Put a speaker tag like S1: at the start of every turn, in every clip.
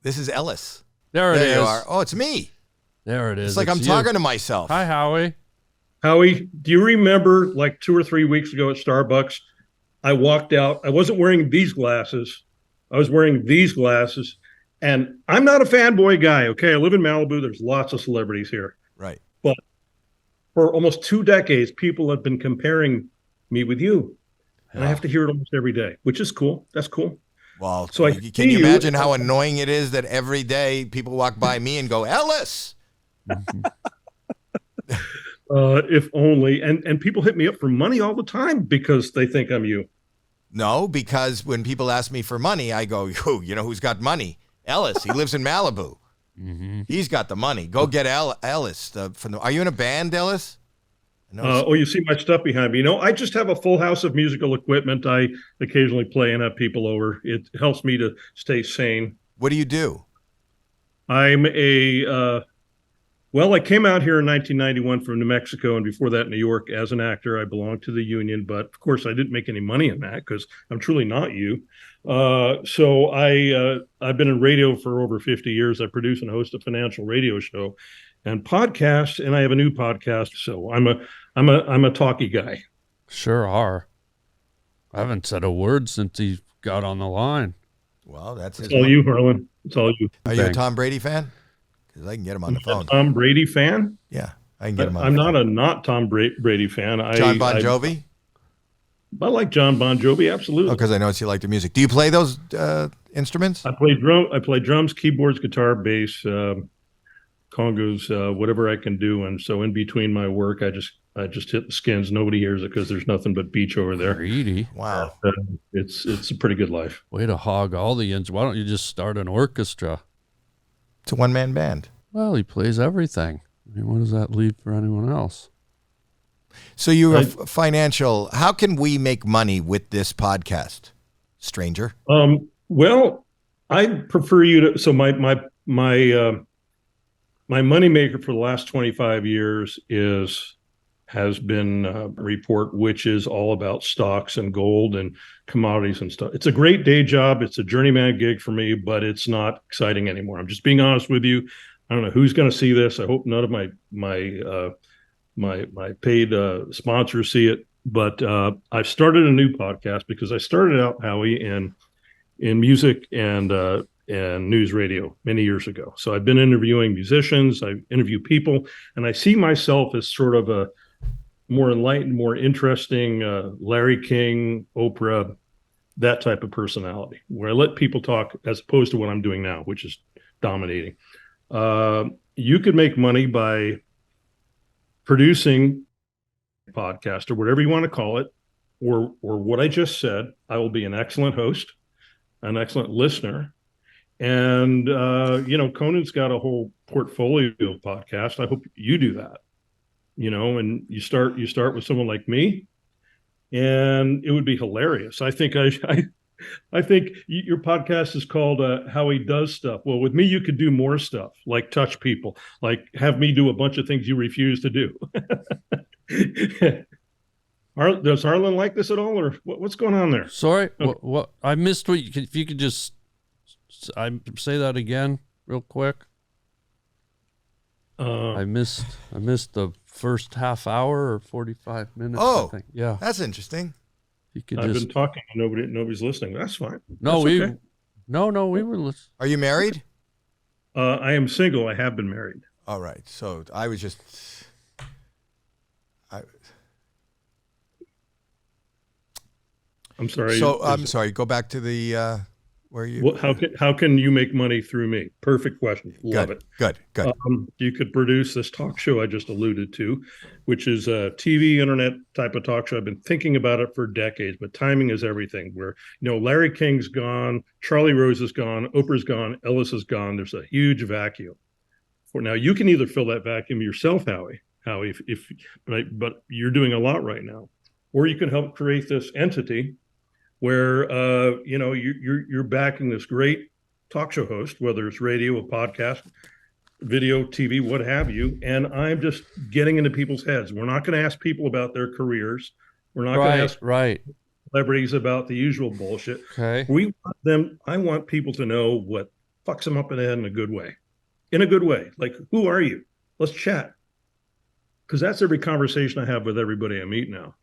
S1: This is Ellis.
S2: There
S1: you are. Oh, it's me.
S2: There it is.
S1: It's like I'm talking to myself.
S2: Hi, Howie.
S3: Howie, do you remember like 2 or 3 weeks ago at Starbucks, I walked out. I wasn't wearing these glasses. I was wearing these glasses. And I'm not a fanboy guy, okay? I live in Malibu. There's lots of celebrities here.
S1: Right.
S3: But for almost 2 decades, people have been comparing me with you. And I have to hear it almost every day, which is cool. That's cool.
S1: Well,
S3: so
S1: can you imagine how annoying it is that every day people walk by me and go, Ellis?
S3: If only. And people hit me up for money all the time because they think I'm you.
S1: No, because when people ask me for money, I go, you know who's got money? Ellis. He lives in Malibu. He's got the money. Go get Ellis. Are you in a band, Ellis?
S3: You see my stuff behind me. I just have a full house of musical equipment. I occasionally play and have people over. It helps me to stay sane.
S1: What do you do?
S3: I'm I came out here in 1991 from New Mexico, and before that, New York, as an actor. I belonged to the union, but of course, I didn't make any money in that because I'm truly not you. So I've been in radio for over 50 years. I produce and host a financial radio show and podcast, and I have a new podcast. So I'm a talky guy.
S2: Sure are. I haven't said a word since he got on the line.
S1: Well, it's
S3: all you, Harlan. It's all you.
S1: Are you a Tom Brady fan? Because I can get him on the phone.
S3: Tom Brady fan?
S1: Yeah, I can get him on
S3: I'm
S1: the phone.
S3: not a not Tom Brady fan.
S1: John Bon Jovi?
S3: I like John Bon Jovi, absolutely.
S1: Oh, because I noticed you like the music. Do you play those instruments?
S3: I play drums, keyboards, guitar, bass, congos, whatever I can do. And so in between my work, I just hit the skins. Nobody hears it because there's nothing but beach over there.
S2: Greedy.
S1: Wow.
S3: It's a pretty good life.
S2: Way to hog all the ends. Why don't you just start an orchestra?
S1: It's a one-man band.
S2: Well, he plays everything. I mean, what does that leave for anyone else?
S1: So you're a financial. How can we make money with this podcast, stranger?
S3: Well, I prefer you to. So my moneymaker for the last 25 years has been Report, which is all about stocks and gold and commodities and stuff. It's a great day job. It's a journeyman gig for me, but it's not exciting anymore. I'm just being honest with you. I don't know who's going to see this. I hope none of my paid sponsors see it. But I've started a new podcast because I started out, Howie, in music and news radio many years ago. So I've been interviewing musicians. I interview people, and I see myself as sort of a more enlightened, more interesting Larry King, Oprah, that type of personality, where I let people talk as opposed to what I'm doing now, which is dominating. You could make money by producing a podcast or whatever you want to call it, or what I just said. I will be an excellent host, an excellent listener. And, Conan's got a whole portfolio of podcasts. I hope you do that, and you start with someone like me, and it would be hilarious. I think I think your podcast is called Howie Does Stuff. Well, with me, you could do more stuff, like touch people, like have me do a bunch of things you refuse to do. Does Harlan like this at all, or what's going on there?
S2: Sorry, okay. What I missed. If you could just say that again real quick. I missed the first half hour or 45 minutes.
S1: Oh,
S2: I think. Yeah,
S1: that's interesting.
S3: I've been talking. Nobody's listening. That's fine.
S2: No,
S3: we were
S2: listening.
S1: Are you married?
S3: I am single. I have been married.
S1: All right. So I was just.
S3: I'm sorry.
S1: So I'm sorry. Go back to the where you.
S3: How can you make money through me? Perfect question. Love it.
S1: Good.
S3: You could produce this talk show I just alluded to, which is a TV internet type of talk show. I've been thinking about it for decades, but timing is everything. Where Larry King's gone, Charlie Rose is gone, Oprah's gone, Ellis is gone. There's a huge vacuum. Now you can either fill that vacuum yourself, Howie, but you're doing a lot right now, or you can help create this entity where you're backing this great talk show host, whether it's radio, a podcast, video, TV, what have you, and I'm just getting into people's heads. We're not going to ask people about their careers. We're not going to ask celebrities about the usual bullshit.
S2: Okay.
S3: I want people to know what fucks them up in the head in a good way. In a good way. Like, who are you? Let's chat. Because that's every conversation I have with everybody I meet now.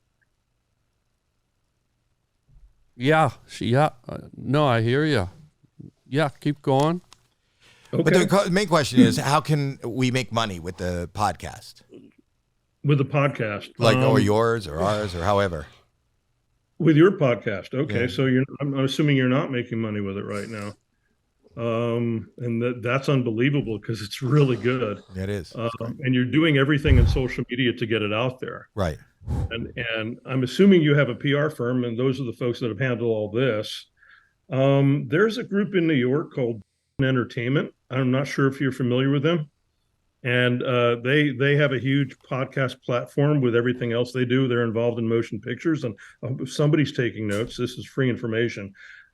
S2: Yeah. No, I hear you. Yeah, keep going.
S3: Okay.
S1: But the main question is, how can we make money with the podcast?
S3: With the podcast.
S1: Like, or yours or ours or however.
S3: With your podcast. Okay.
S1: Yeah.
S3: So I'm assuming you're not making money with it right now. And that's unbelievable because it's really good.
S1: It is.
S3: And you're doing everything in social media to get it out there.
S1: Right.
S3: And I'm assuming you have a PR firm, and those are the folks that have handled all this. There's a group in New York called Entertainment. I'm not sure if you're familiar with them. And they have a huge podcast platform with everything else they do. They're involved in motion pictures, and if somebody's taking notes, this is free information.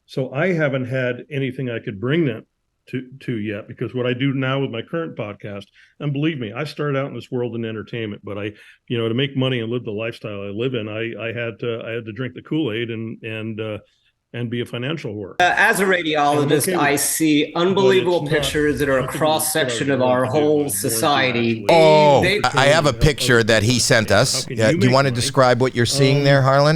S3: So I haven't had anything I could bring them to yet, because what I do now with my current podcast, and believe me, I started out in this world in entertainment, but to make money and live the lifestyle I live in, I had to drink the Kool-Aid and be a financial whore.
S4: As a radiologist,
S3: okay,
S4: I see unbelievable pictures that are a cross section of our whole society.
S1: Oh, I have a picture that he sent us. Do you want to describe what you're seeing there, Harlan?